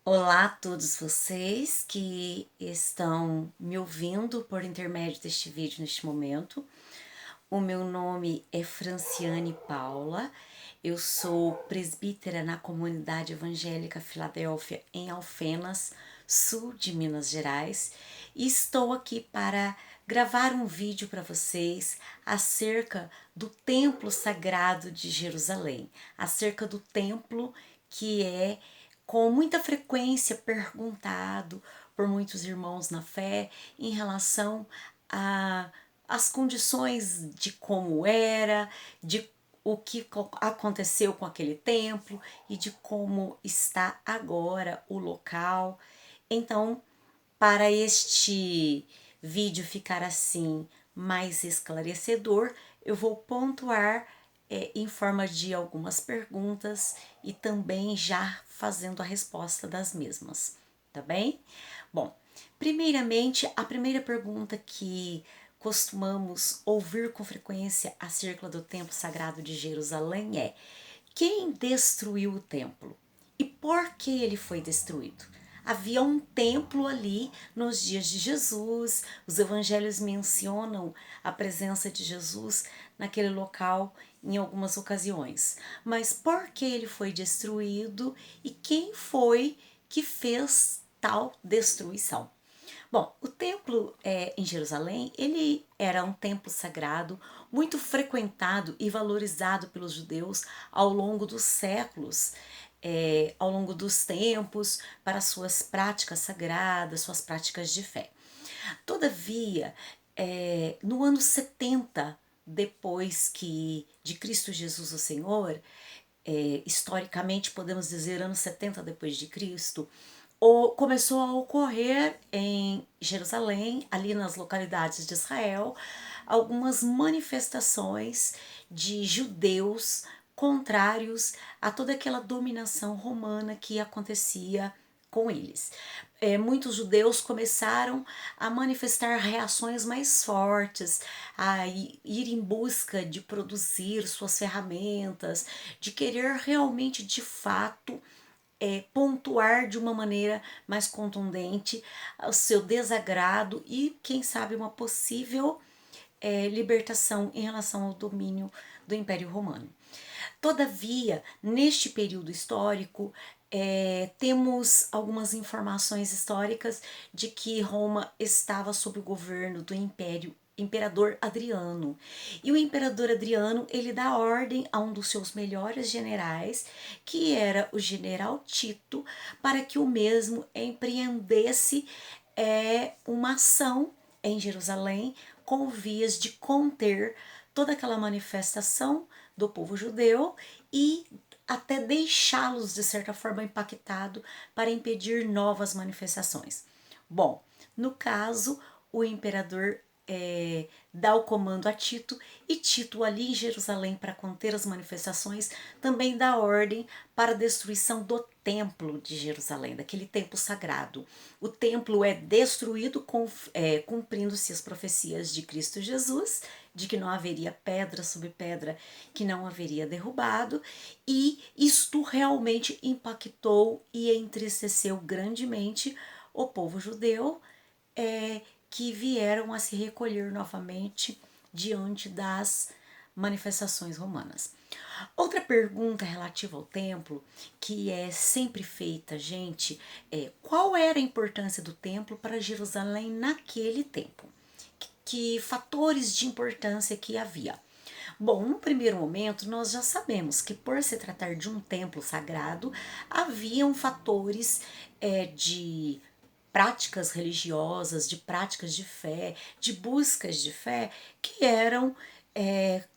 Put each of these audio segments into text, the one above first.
Olá a todos vocês que estão me ouvindo por intermédio deste vídeo neste momento. O meu nome é Franciane Paula, eu sou presbítera na Comunidade Evangélica Filadélfia em Alfenas, sul de Minas Gerais, e estou aqui para gravar um vídeo para vocês acerca do Templo Sagrado de Jerusalém, acerca do templo que é com muita frequência perguntado por muitos irmãos na fé em relação a as condições de como era, de o que aconteceu com aquele templo e de como está agora o local. Então, para este vídeo ficar assim mais esclarecedor, eu vou pontuar em forma de algumas perguntas e também já fazendo a resposta das mesmas, tá bem? Bom, primeiramente, a primeira pergunta que costumamos ouvir com frequência acerca do templo sagrado de Jerusalém é: quem destruiu o templo e por que ele foi destruído? Havia um templo ali nos dias de Jesus, os evangelhos mencionam a presença de Jesus naquele local em algumas ocasiões. Mas por que ele foi destruído e quem foi que fez tal destruição? Bom, o templo em Jerusalém, ele era um templo sagrado, muito frequentado e valorizado pelos judeus ao longo dos séculos, ao longo dos tempos, para suas práticas sagradas, suas práticas de fé. Todavia, no ano 70 depois que de Cristo Jesus o Senhor, historicamente podemos dizer anos 70 depois de Cristo, começou a ocorrer em Jerusalém, ali nas localidades de Israel, algumas manifestações de judeus contrários a toda aquela dominação romana que acontecia com eles. Muitos judeus começaram a manifestar reações mais fortes, a ir em busca de produzir suas ferramentas, de querer realmente, de fato, pontuar de uma maneira mais contundente o seu desagrado e, quem sabe, uma possível libertação em relação ao domínio do Império Romano. Todavia, neste período histórico, temos algumas informações históricas de que Roma estava sob o governo do Imperador Adriano. E o Imperador Adriano, ele dá ordem a um dos seus melhores generais, que era o general Tito, para que o mesmo empreendesse uma ação em Jerusalém com vias de conter toda aquela manifestação do povo judeu e até deixá-los de certa forma impactado para impedir novas manifestações. Bom, no caso, o imperador dá o comando a Tito e Tito, ali em Jerusalém, para conter as manifestações, também dá ordem para a destruição do templo de Jerusalém, daquele templo sagrado. O templo é destruído cumprindo-se as profecias de Cristo Jesus, de que não haveria pedra sobre pedra que não haveria derrubado, e isto realmente impactou e entristeceu grandemente o povo judeu, que vieram a se recolher novamente diante das manifestações romanas. Outra pergunta relativa ao templo, que é sempre feita, gente, é: qual era a importância do templo para Jerusalém naquele tempo? Que fatores de importância que havia? Bom, no primeiro momento, nós já sabemos que, por se tratar de um templo sagrado, haviam fatores de práticas religiosas, de práticas de fé, de buscas de fé, que eram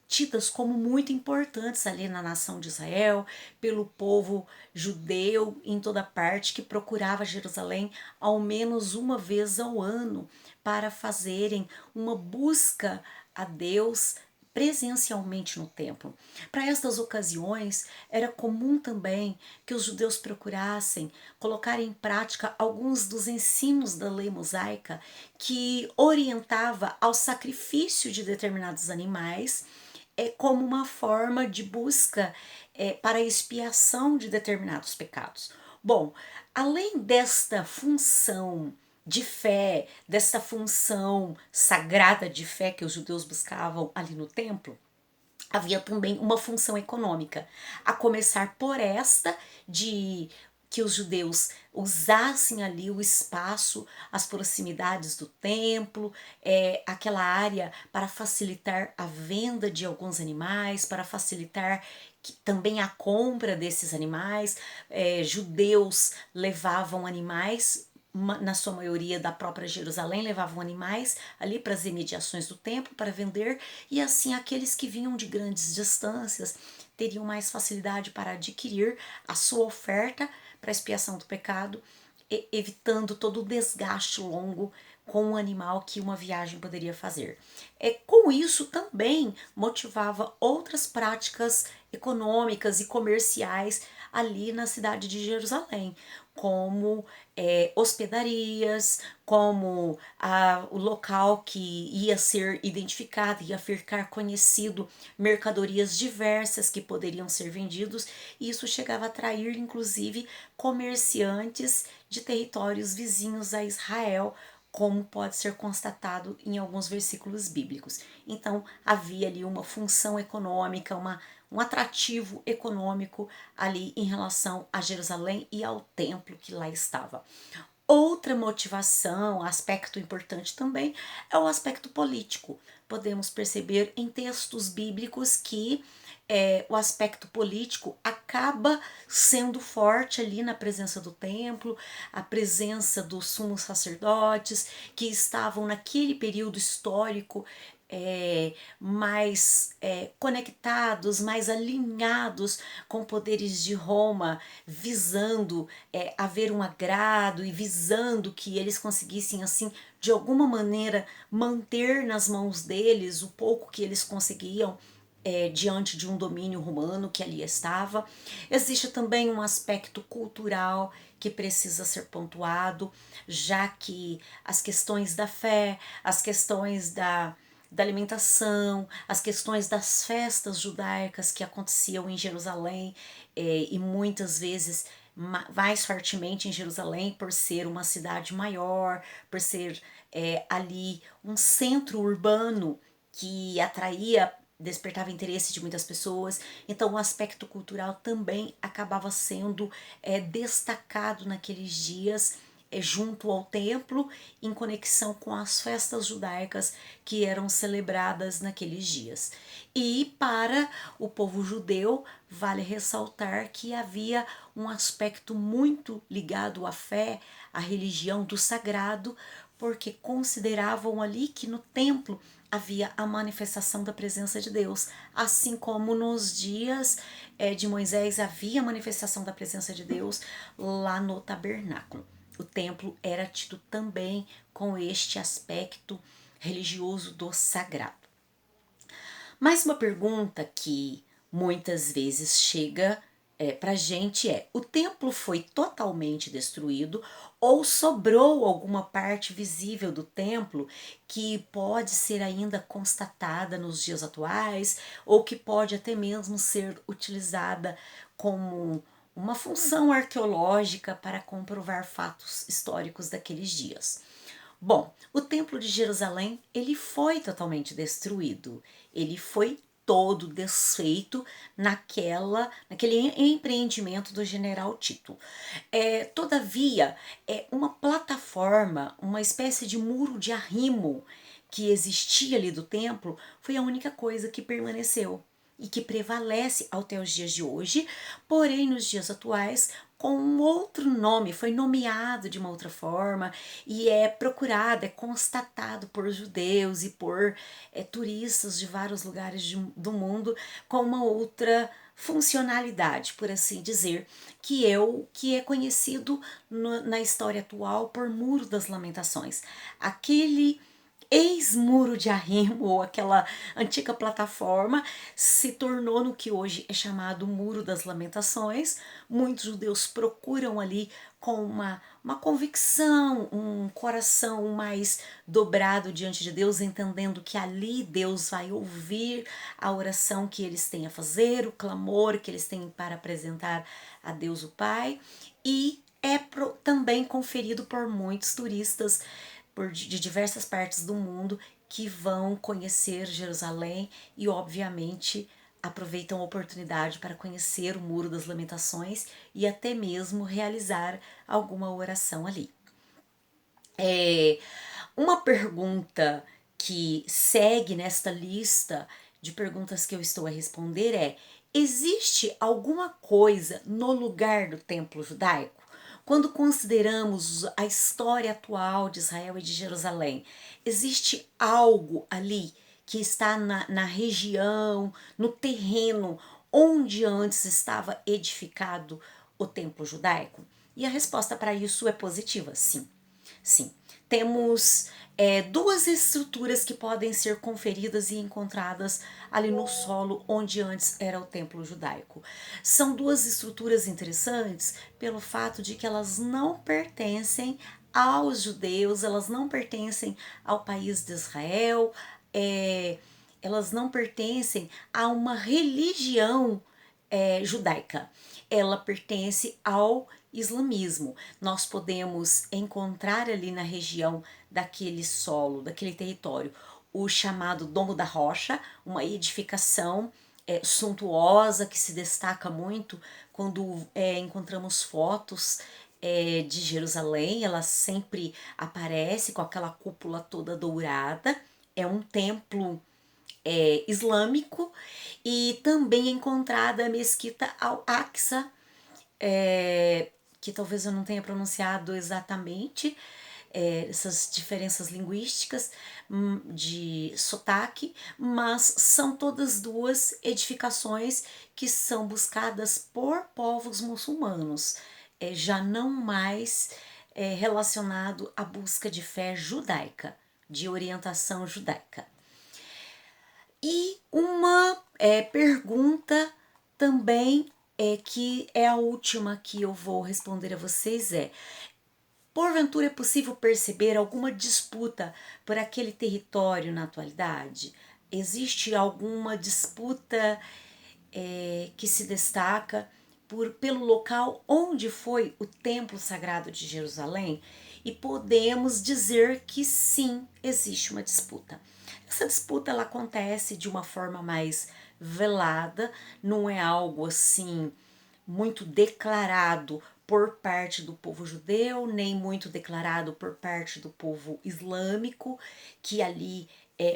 tidas como muito importantes ali na nação de Israel, pelo povo judeu em toda parte, que procurava Jerusalém ao menos uma vez ao ano para fazerem uma busca a Deus presencialmente no templo. Para estas ocasiões, era comum também que os judeus procurassem colocar em prática alguns dos ensinos da lei mosaica que orientava ao sacrifício de determinados animais, como uma forma de busca para a expiação de determinados pecados. Bom, além desta função de fé, desta função sagrada de fé que os judeus buscavam ali no templo, havia também uma função econômica, a começar por esta de que os judeus usassem ali o espaço, as proximidades do templo, aquela área para facilitar a venda de alguns animais, para facilitar também a compra desses animais. Judeus levavam animais, na sua maioria da própria Jerusalém, levavam animais ali para as imediações do templo para vender, e assim aqueles que vinham de grandes distâncias teriam mais facilidade para adquirir a sua oferta para expiação do pecado, evitando todo o desgaste longo com o animal que uma viagem poderia fazer. Com isso também motivava outras práticas econômicas e comerciais ali na cidade de Jerusalém, como hospedarias, como o local que ia ser identificado, ia ficar conhecido, mercadorias diversas que poderiam ser vendidos, e isso chegava a atrair inclusive comerciantes de territórios vizinhos a Israel, como pode ser constatado em alguns versículos bíblicos. Então havia ali uma função econômica, um atrativo econômico ali em relação a Jerusalém e ao templo que lá estava. Outra motivação, aspecto importante também, é o aspecto político. Podemos perceber em textos bíblicos que o aspecto político acaba sendo forte ali na presença do templo, a presença dos sumos sacerdotes que estavam naquele período histórico mais conectados, mais alinhados com poderes de Roma, visando haver um agrado e visando que eles conseguissem assim de alguma maneira manter nas mãos deles o pouco que eles conseguiam diante de um domínio romano que ali estava. Existe também um aspecto cultural que precisa ser pontuado, já que as questões da fé, as questões da alimentação, as questões das festas judaicas que aconteciam em Jerusalém e muitas vezes mais fortemente em Jerusalém por ser uma cidade maior, por ser ali um centro urbano que atraía, despertava interesse de muitas pessoas. Então o aspecto cultural também acabava sendo destacado naqueles dias junto ao templo, em conexão com as festas judaicas que eram celebradas naqueles dias. E para o povo judeu, vale ressaltar que havia um aspecto muito ligado à fé, à religião do sagrado, porque consideravam ali que no templo havia a manifestação da presença de Deus, assim como nos dias de Moisés havia a manifestação da presença de Deus lá no tabernáculo. O templo era tido também com este aspecto religioso do sagrado. Mais uma pergunta que muitas vezes chega pra gente o templo foi totalmente destruído ou sobrou alguma parte visível do templo que pode ser ainda constatada nos dias atuais ou que pode até mesmo ser utilizada como uma função arqueológica para comprovar fatos históricos daqueles dias? Bom, o Templo de Jerusalém, ele foi totalmente destruído. Ele foi todo desfeito naquele empreendimento do general Tito. Todavia, uma plataforma, uma espécie de muro de arrimo que existia ali do templo, foi a única coisa que permaneceu e que prevalece até os dias de hoje, porém nos dias atuais com um outro nome, foi nomeado de uma outra forma e é procurado, é constatado por judeus e por turistas de vários lugares do mundo com uma outra funcionalidade, por assim dizer, que é conhecido na história atual por Muro das Lamentações. Aquele ex-muro de arrimo, ou aquela antiga plataforma, se tornou no que hoje é chamado Muro das Lamentações. Muitos judeus procuram ali com uma convicção, um coração mais dobrado diante de Deus, entendendo que ali Deus vai ouvir a oração que eles têm a fazer, o clamor que eles têm para apresentar a Deus o Pai. e é também conferido por muitos turistas de diversas partes do mundo que vão conhecer Jerusalém e, obviamente, aproveitam a oportunidade para conhecer o Muro das Lamentações e até mesmo realizar alguma oração ali. Uma pergunta que segue nesta lista de perguntas que eu estou a responder é: existe alguma coisa no lugar do templo judaico? Quando consideramos a história atual de Israel e de Jerusalém, existe algo ali que está na região, no terreno onde antes estava edificado o templo judaico? E a resposta para isso é positiva, sim. Sim, temos duas estruturas que podem ser conferidas e encontradas ali no solo onde antes era o templo judaico. São duas estruturas interessantes pelo fato de que elas não pertencem aos judeus, elas não pertencem ao país de Israel, elas não pertencem a uma religião judaica. Ela pertence ao islamismo. Nós podemos encontrar ali na região daquele solo, daquele território, o chamado Domo da Rocha, uma edificação suntuosa que se destaca muito quando encontramos fotos de Jerusalém. Ela sempre aparece com aquela cúpula toda dourada. É um templo islâmico, e também encontrada a mesquita Al-Aqsa, que talvez eu não tenha pronunciado exatamente, essas diferenças linguísticas de sotaque, mas são todas duas edificações que são buscadas por povos muçulmanos, já não mais relacionado à busca de fé judaica, de orientação judaica. E uma pergunta também que é a última que eu vou responder a vocês porventura é possível perceber alguma disputa por aquele território na atualidade? Existe alguma disputa que se destaca pelo local onde foi o Templo Sagrado de Jerusalém? E podemos dizer que sim, existe uma disputa. Essa disputa ela acontece de uma forma mais velada, não é algo assim muito declarado por parte do povo judeu, nem muito declarado por parte do povo islâmico, que ali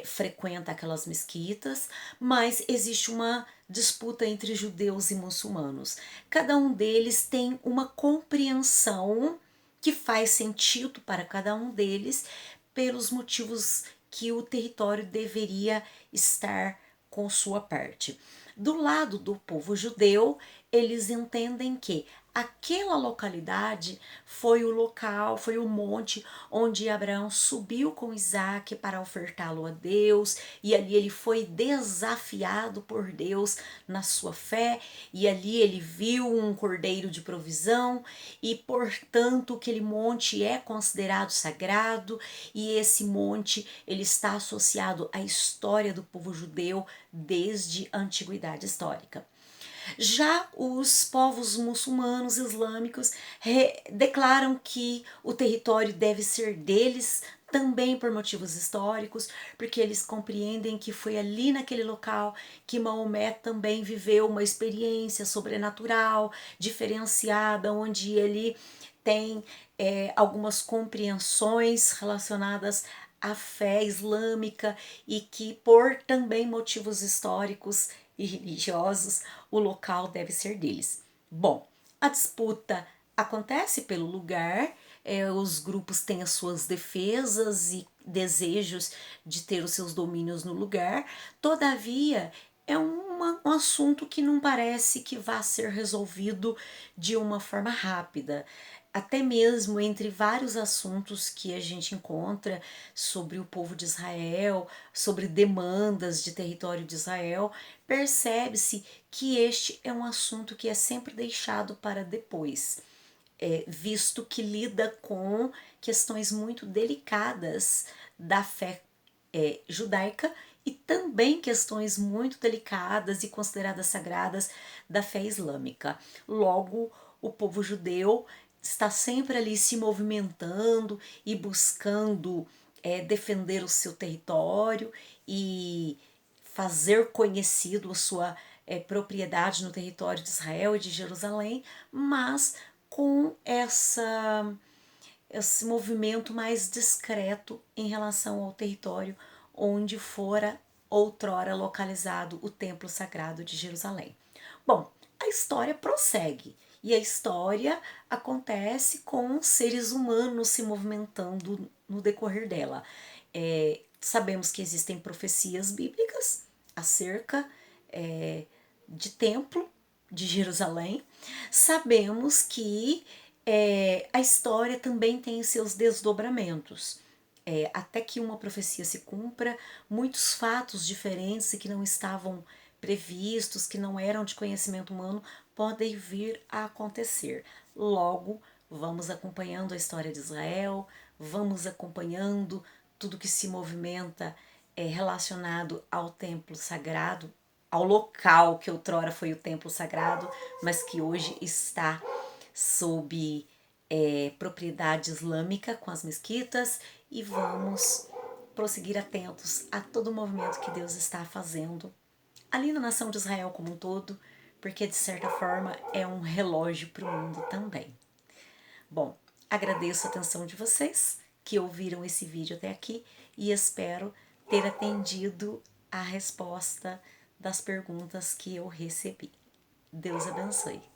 frequenta aquelas mesquitas, mas existe uma disputa entre judeus e muçulmanos. Cada um deles tem uma compreensão que faz sentido para cada um deles pelos motivos que o território deveria estar com sua parte. Do lado do povo judeu, eles entendem que aquela localidade foi o local, foi o monte onde Abraão subiu com Isaac para ofertá-lo a Deus, e ali ele foi desafiado por Deus na sua fé, e ali ele viu um cordeiro de provisão, e portanto aquele monte é considerado sagrado, e esse monte ele está associado à história do povo judeu desde a antiguidade histórica. Já os povos muçulmanos islâmicos declaram que o território deve ser deles também por motivos históricos, porque eles compreendem que foi ali naquele local que Maomé também viveu uma experiência sobrenatural, diferenciada, onde ele tem algumas compreensões relacionadas à fé islâmica e que por também motivos históricos e religiosos o local deve ser deles. Bom, a disputa acontece pelo lugar, os grupos têm as suas defesas e desejos de ter os seus domínios no lugar, todavia é um assunto que não parece que vá ser resolvido de uma forma rápida. Até mesmo entre vários assuntos que a gente encontra sobre o povo de Israel, sobre demandas de território de Israel, percebe-se que este é um assunto que é sempre deixado para depois, visto que lida com questões muito delicadas da fé judaica e também questões muito delicadas e consideradas sagradas da fé islâmica. Logo, o povo judeu está sempre ali se movimentando e buscando defender o seu território e fazer conhecido a sua propriedade no território de Israel e de Jerusalém, mas com esse movimento mais discreto em relação ao território onde fora outrora localizado o Templo Sagrado de Jerusalém. Bom, a história prossegue e a história acontece com seres humanos se movimentando no decorrer dela. Sabemos que existem profecias bíblicas acerca de templo de Jerusalém. Sabemos que a história também tem seus desdobramentos. Até que uma profecia se cumpra, muitos fatos diferentes e que não estavam previstos, que não eram de conhecimento humano, podem vir a acontecer. Logo, vamos acompanhando a história de Israel, vamos acompanhando tudo que se movimenta relacionado ao templo sagrado, ao local que outrora foi o templo sagrado, mas que hoje está sob propriedade islâmica com as mesquitas, e vamos prosseguir atentos a todo o movimento que Deus está fazendo ali na nação de Israel como um todo, porque de certa forma é um relógio para o mundo também. Bom, agradeço a atenção de vocês que ouviram esse vídeo até aqui e espero ter atendido a resposta das perguntas que eu recebi. Deus abençoe.